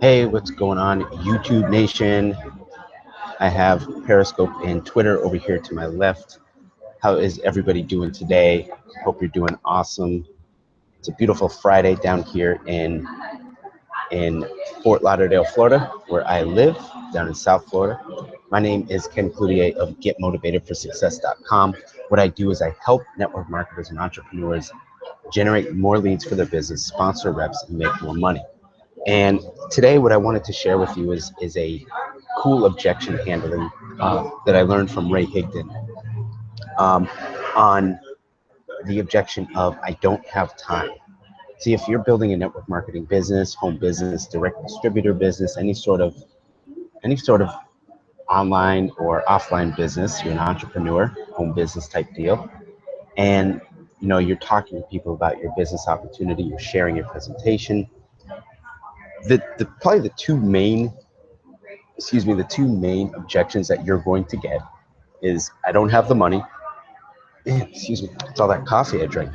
Hey, what's going on, YouTube Nation? I have Periscope and Twitter over here to my left. How is everybody doing today? Hope you're doing awesome. It's a beautiful Friday down here in Fort Lauderdale, Florida, where I live, down in South Florida. My name is Ken Cloutier of GetMotivatedForSuccess.com. What I do is I help network marketers and entrepreneurs generate more leads for their business, sponsor reps, and make more money. And today what I wanted to share with you is a cool objection handling that I learned from Ray Higdon on the objection of I don't have time. See, if you're building a network marketing business, home business, direct distributor business, any sort of online or offline business, you're an entrepreneur, home business type deal, and you're talking to people about your business opportunity, you're sharing your presentation. Probably the two main objections that you're going to get is I don't have the money. Excuse me, it's all that coffee I drink.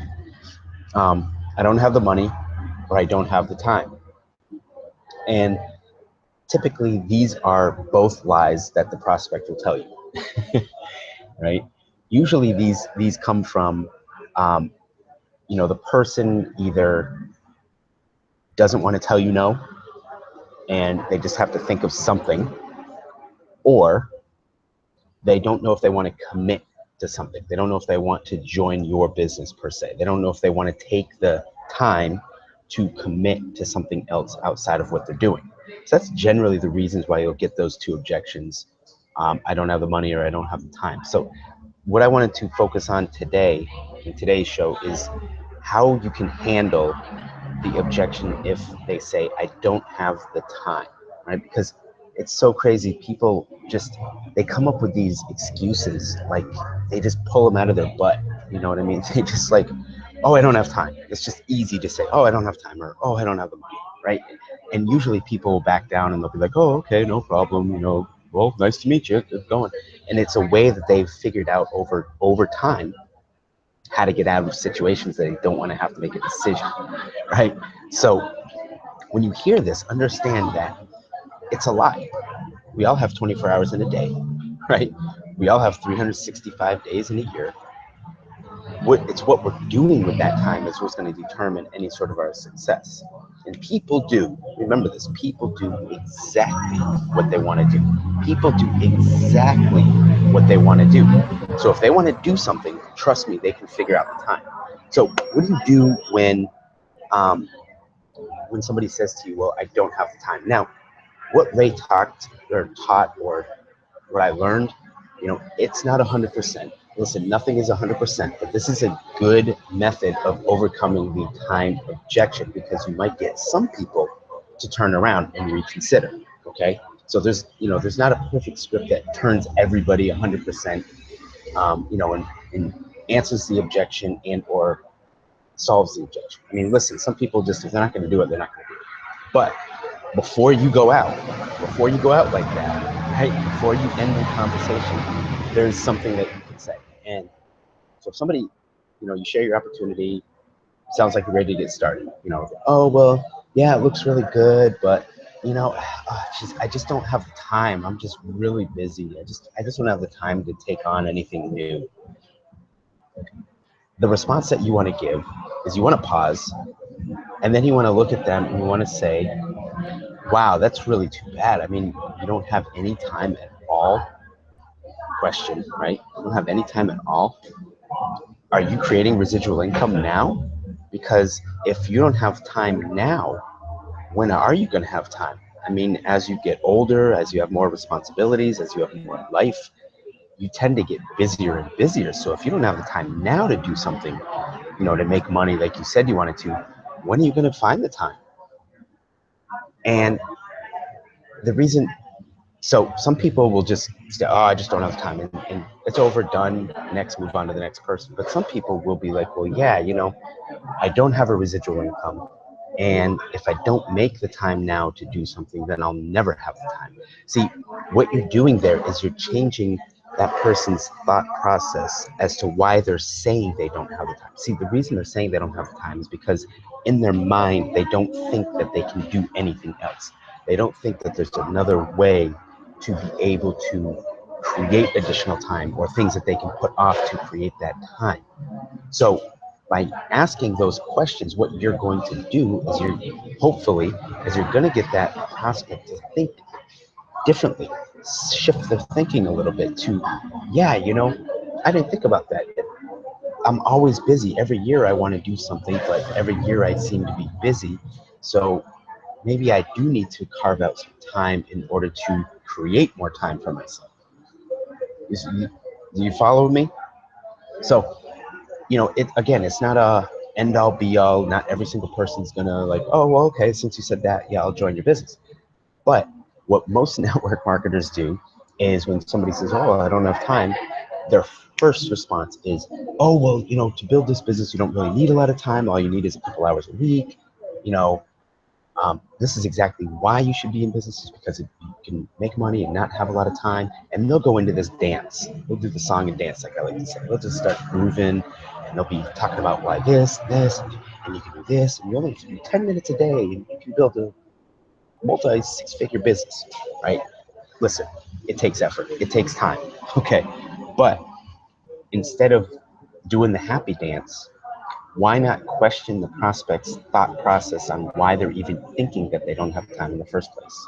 I don't have the money, or I don't have the time. And typically these are both lies that the prospect will tell you, right? Usually these come from, the person either doesn't want to tell you no, and they just have to think of something, or they don't know if they want to commit to something. They don't know if they want to join your business per se. They don't know if they want to take the time to commit to something else outside of what they're doing. So that's generally the reasons why you'll get those two objections. I don't have the money, or I don't have the time. So what I wanted to focus on today in today's show is how you can handle the objection if they say, I don't have the time, right? Because it's so crazy. People they come up with these excuses, like they just pull them out of their butt. You know what I mean? They just like, oh, I don't have time. It's just easy to say, oh, I don't have time, or oh, I don't have the money, right? And usually people will back down and they'll be like, oh, okay, no problem. Well, nice to meet you. Keep going. And it's a way that they've figured out over time how to get out of situations that they don't want to have to make a decision, right? So when you hear this, understand that it's a lie. We all have 24 hours in a day, right? We all have 365 days in a year. It's what we're doing with that time is what's going to determine any sort of our success. And people do, remember this, people do exactly what they want to do. People do exactly what they want to do. So if they want to do something, trust me, they can figure out the time. So what do you do when somebody says to you, well, I don't have the time? Now, what Ray taught, or what I learned, it's not 100%. Listen, nothing is 100%, but this is a good method of overcoming the time objection, because you might get some people to turn around and reconsider. Okay, so there's not a perfect script that turns everybody 100%, and answers the objection and or solves the objection. I mean, listen, some people just, if they're not going to do it, they're not going to do it. But before you go out like that, right? Before you end the conversation, there's something that you can say. And so if somebody, you share your opportunity, sounds like you're ready to get started. Oh, well, yeah, it looks really good, but I just don't have the time. I'm just really busy. I just don't have the time to take on anything new. The response that you want to give is you want to pause, and then you want to look at them and you want to say, wow, that's really too bad. I mean, you don't have any time at all? Question, right? You don't have any time at all? Are you creating residual income now? Because if you don't have time now, when are you going to have time? I mean, as you get older, as you have more responsibilities, as you have more life, you tend to get busier and busier. So if you don't have the time now to do something, to make money like you said you wanted to, when are you going to find the time? And the reason, so some people will just say, oh, I just don't have time, and it's overdone, next, move on to the next person. But some people will be like, well, yeah, I don't have a residual income, and if I don't make the time now to do something, then I'll never have the time. See, what you're doing there is you're changing that person's thought process as to why they're saying they don't have the time. See, the reason they're saying they don't have the time is because in their mind, they don't think that they can do anything else. They don't think that there's another way to be able to create additional time or things that they can put off to create that time. So by asking those questions, what you're going to do is you're going to get that prospect to think differently, shift their thinking a little bit to, yeah, I didn't think about that. I'm always busy. Every year I want to do something, but every year I seem to be busy. So maybe I do need to carve out some time in order to create more time for myself. Do you follow me? So, it's not a end all be all. Not every single person's gonna like, oh, well, okay, since you said that, yeah, I'll join your business. But what most network marketers do is when somebody says, oh, I don't have time, their first response is, oh, well, to build this business, you don't really need a lot of time. All you need is a couple hours a week. This is exactly why you should be in business, is because you can make money and not have a lot of time. And they'll go into this dance. They'll do the song and dance, like I like to say. They'll just start grooving, and they'll be talking about why this, and you can do this, and you only have to do 10 minutes a day, and you can build a multi-six-figure business, right? Listen, it takes effort. It takes time, okay? But instead of doing the happy dance, why not question the prospect's thought process on why they're even thinking that they don't have time in the first place?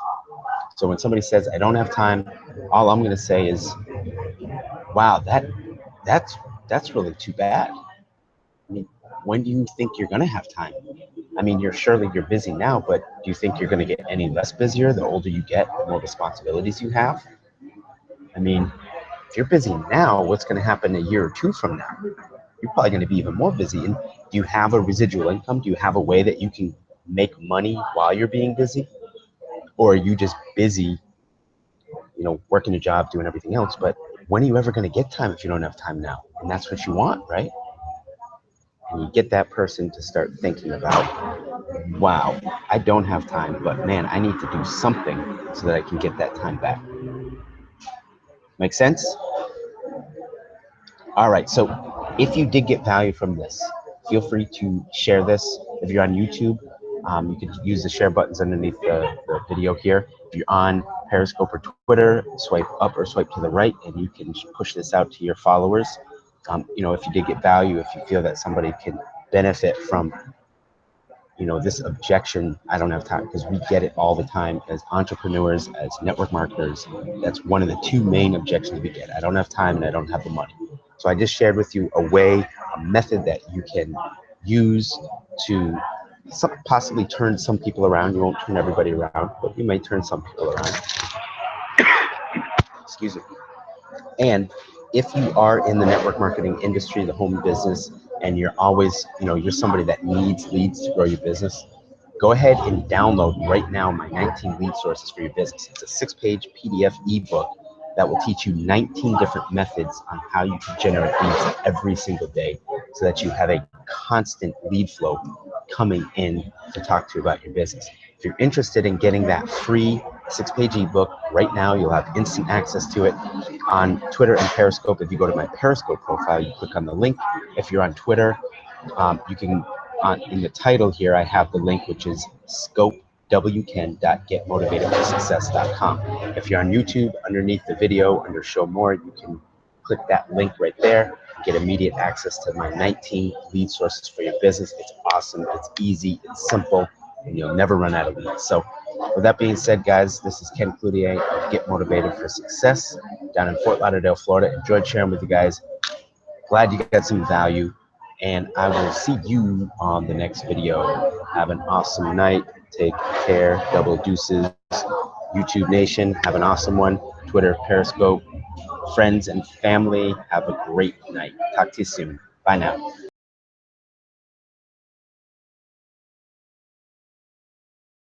So when somebody says, I don't have time, all I'm going to say is, wow, that's really too bad. I mean, when do you think you're going to have time? I mean, you're busy now, but do you think you're going to get any less busier the older you get, the more responsibilities you have? I mean, if you're busy now, what's going to happen a year or two from now? You're probably going to be even more busy. And do you have a residual income? Do you have a way that you can make money while you're being busy? Or are you just busy, working a job, doing everything else? But when are you ever going to get time if you don't have time now? And that's what you want, right? And you get that person to start thinking about, wow, I don't have time, but man, I need to do something so that I can get that time back. Make sense? All right, so if you did get value from this, feel free to share this. If you're on YouTube, you can use the share buttons underneath the video here. If you're on Periscope or Twitter, swipe up or swipe to the right, and you can push this out to your followers. If you did get value, if you feel that somebody can benefit from this objection, I don't have time, because we get it all the time as entrepreneurs, as network marketers. That's one of the two main objections we get. I don't have time and I don't have the money. So I just shared with you a method that you can use to possibly turn some people around. You won't turn everybody around, but you may turn some people around. Excuse me. And if you are in the network marketing industry, the home business, and you're always, you're somebody that needs leads to grow your business, go ahead and download right now my 19 lead sources for your business. It's a 6-page PDF ebook that will teach you 19 different methods on how you can generate leads every single day so that you have a constant lead flow coming in to talk to you about your business. If you're interested in getting that free 6-page ebook right now, you'll have instant access to it on Twitter and Periscope. If you go to my Periscope profile, you click on the link. If you're on Twitter, you can, in the title here, I have the link, which is scopewken.getmotivatedforsuccess.com. If you're on YouTube, underneath the video, under Show More, you can click that link right there and get immediate access to my 19 lead sources for your business. It's awesome, it's easy, it's simple, and you'll never run out of leads. So with that being said, guys, this is Ken Cloutier of Get Motivated for Success down in Fort Lauderdale, Florida. Enjoyed sharing with you guys. Glad you got some value, and I will see you on the next video. Have an awesome night. Take care. Double deuces. YouTube Nation, have an awesome one. Twitter, Periscope, friends and family, have a great night. Talk to you soon. Bye now.